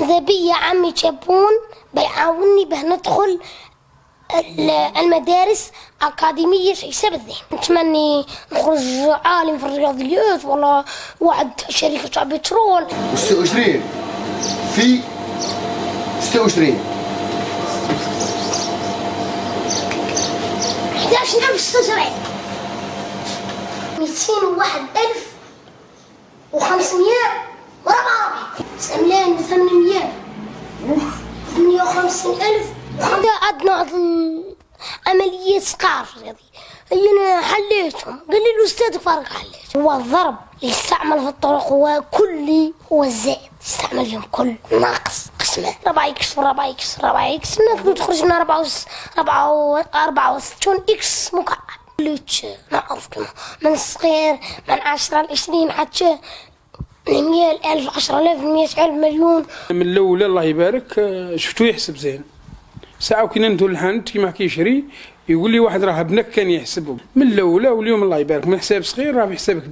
إذا بي يا عمي شابون بيعاوني به ندخل المدارس أكاديمية شيء سبب ذي. نتمنى نخرج عالم في الرياضيات ولا واحد شركة بترول. 26 في 26 11,076 201,544 858,058 أدنى عملية سقار رياضي أنا حليتهم. قال لي الأستاذ فارق حليت. هو الضرب اللي يستعمل في الطرق هو كلي، هو الزائد يستعمل فيهم كل ناقص قسمة 4 إكس 4 إكس 4 إكس نقدر تخرج لنا 64 إكس مكعب. ليش نعرف كما من الصغير من 10 ل 20 حتى 100,000 10,000 100,000 مليون. من الأول الله يبارك شفتو يحسب زين. ساعة كنا ندخل الحانوت كيما كيشري يقول لي واحد راه ابنك كان يحسبهم من الأولى، واليوم الله يبارك من حساب صغير راه في حساب كبير.